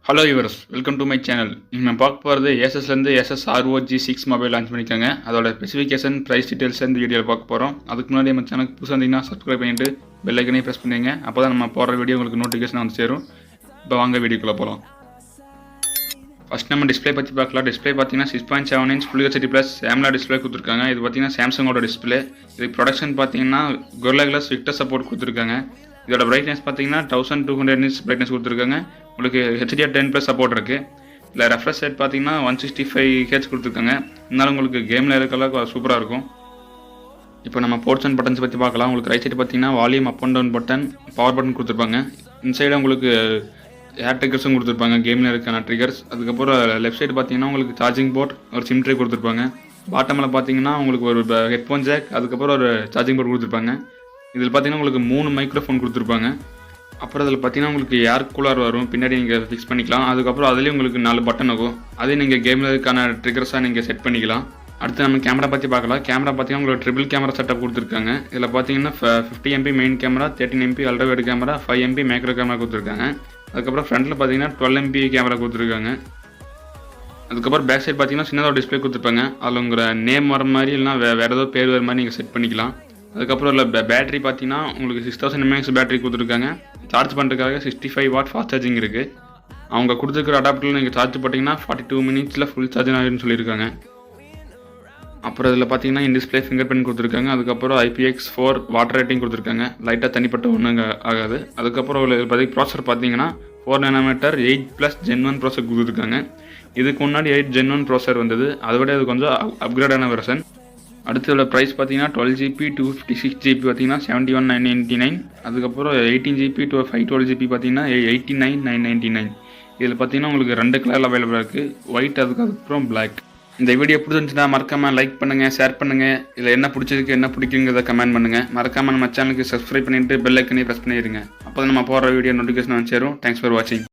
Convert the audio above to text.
Hello viewers, welcome to my channel. நம்ம பார்க்க போகிறது ஏஎஸ்எஸ்லேருந்து ASUS ROG 6 மொபைல் லான்ச் பண்ணியிருக்காங்க. அதோட ஸ்பெசிஃபிகேஷன், ப்ரைஸ் டீட்டெயில்ஸ் இந்த வீடியோவில் பார்க்க போகிறோம். அதுக்கு முன்னாடி நம்ம சேனலுக்கு புதுசாக இருந்தீங்கன்னா சப்ஸ்கிரைப் பண்ணிட்டு பெல் ஐக்கனையும் ப்ரெஸ் பண்ணுங்க. அப்போ தான் நம்ம போடுற வீடியோ உங்களுக்கு நோட்டிஃபிகேஷன் வந்து சேரும். இப்போ வாங்க வீடியோக்குள்ளே போகலாம். ஃபஸ்ட் நம்ம டிஸ்பிளே பற்றி பார்க்கலாம். டிஸ்பிளே பார்த்தீங்கன்னா 6.7 inch full HD plus AMOLED display கொடுத்துருக்காங்க. இது பார்த்தீங்கன்னா சாம்சங்கோட டிஸ்பிளே. இது ப்ரொடக்ஷன் பார்த்தீங்கன்னா Gorilla Glass விக்டர் சப்போர்ட் கொடுத்துருக்காங்க. இதோட பிரைட்னஸ் பார்த்தீங்கன்னா 1200 nits பிரைட்னஸ் கொடுத்துருக்காங்க. உங்களுக்கு HDR10+ சப்போர்ட் இருக்குது. இல்லை ரெஃப்ரெஷ் ரேட் பார்த்தீங்கன்னா 165 Hz கொடுத்துருக்காங்க. இருந்தாலும் உங்களுக்கு கேமில் இருக்கலாம் சூப்பராக இருக்கும். இப்போ நம்ம போர்ட்ஸ் அண்ட் பட்டன்ஸ் பற்றி பார்க்கலாம். உங்களுக்கு ரைட் சைடு பார்த்தீங்கன்னா volume up and down button, power button கொடுத்துருப்பாங்க. இன்சைடு உங்களுக்கு ஏர் ட்ரிகர்ஸும் கொடுத்துருப்பாங்க, கேமில் இருக்கான ட்ரிகர்ஸ். அதுக்கப்புறம் லெஃப்ட் சைடு பார்த்தீங்கன்னா உங்களுக்கு சார்ஜிங் போர்ட், ஒரு சிம் ட்ரே கொடுத்துருப்பாங்க. பாட்டமில் பார்த்தீங்கன்னா உங்களுக்கு ஒரு ஹெட்ஃபோன் ஜாக், அதுக்கப்புறம் ஒரு சார்ஜிங் போர்ட் கொடுத்துருப்பாங்க. இதில் பார்த்தீங்கன்னா உங்களுக்கு 3 மைக்ரோஃபோன் கொடுத்துருப்பாங்க. அப்புறம் அதில் பார்த்தீங்கன்னா உங்களுக்கு ஏர் கூலர் வரும், பின்னாடி நீங்கள் ஃபிக்ஸ் பண்ணிக்கலாம். அதுக்கப்புறம் அதுலேயும் உங்களுக்கு 4 பட்டன் இருக்கும். அதையும் நீங்கள் கேமில் இருக்கான ட்ரிகர்ஸாக நீங்கள் செட் பண்ணிக்கலாம். அடுத்து நம்ம கேமரா பற்றி பார்க்கலாம். கேமரா பார்த்தீங்கன்னா உங்களுக்கு ட்ரிபிள் கேமரா செட்டப் கொடுத்துருக்காங்க. இதில் பார்த்தீங்கன்னா 50 MP main camera, 13 MP ultra wide camera, 5 MP macro camera கொடுத்துருக்காங்க. அதுக்கப்புறம் ஃப்ரண்ட்டில் பார்த்தீங்கன்னா 12 MP கேமரா கொடுத்துருக்காங்க. அதுக்கப்புறம் பேக் சைடு பார்த்தீங்கன்னா சின்னதாக டிஸ்பிளே கொடுத்துருப்பாங்க. அதில் உங்கள் நேம் வர மாதிரி இல்லைனா வேறு ஏதோ பேர் வர மாதிரி நீங்கள் செட் பண்ணிக்கலாம். அதுக்கப்புறம் இல்லை பேட்டரி பார்த்தீங்கன்னா உங்களுக்கு 6000 mAh பேட்டரி கொடுத்துருக்காங்க. சார்ஜ் பண்ணுறதுக்காக 65 வாட் ஃபாஸ்ட் சார்ஜிங் இருக்குது. அவங்க கொடுத்துருக்கிற அடாப்டரில் நீங்கள் சார்ஜ் பண்ணிங்கன்னா 42 மினிட்ஸில் ஃபுல் சார்ஜ் ஆகிடும்னு சொல்லியிருக்காங்க. அப்புறம் இதில் பார்த்தீங்கன்னா டிஸ்பிளே ஃபிங்கர் பிரிண்ட் கொடுத்துருக்காங்க. அதுக்கப்புறம் IPX4 வாட்டர் ரேட்டிங் கொடுத்துருக்காங்க. லைட்டாக தனிப்பட்ட ஒன்றும் ஆகாது. அதுக்கப்புறம் இதில் ப்ராசர் பார்த்தீங்கன்னா 4 nm 8+ Gen 1 ப்ராசர் கொடுத்துருக்காங்க. இதுக்கு முன்னாடி 8 Gen 1 ப்ராசர் வந்தது, அதை விட இது கொஞ்சம் அப்கிரேடான வெர்ஷன். அடுத்து உள்ள ப்ரைஸ் பார்த்தீங்கன்னா 12GB 256GB பார்த்தீங்கன்னா 71,999. அதுக்கப்புறம் 18GB to 512GB பார்த்தீங்கன்னா 89,999. இதில் பார்த்தீங்கன்னா உங்களுக்கு 2 கலரில் அவைலபிளாக இருக்குது, ஒயிட் அதுக்கப்புறம் பிளாக். இந்த வீடியோ பிடிச்சிருந்துச்சுன்னா மறக்காமல் லைக் பண்ணுங்கள், ஷேர் பண்ணுங்கள். இதில் என்ன பிடிச்சதுக்கு என்ன பிடிக்குங்கிறத கமெண்ட் பண்ணுங்கள். மறக்காமல் நம்ம சேனலுக்கு சப்ஸ்கிரைப் பண்ணிவிட்டு பெல் ஐக்கனையும் ப்ரெஸ் பண்ணிடுங்க. அப்போ தான் நம்ம போடுற வீடியோ நோட்டிஃபிகேஷன் வந்து சேரும். தேங்க்ஸ் ஃபார் வாட்சிங்.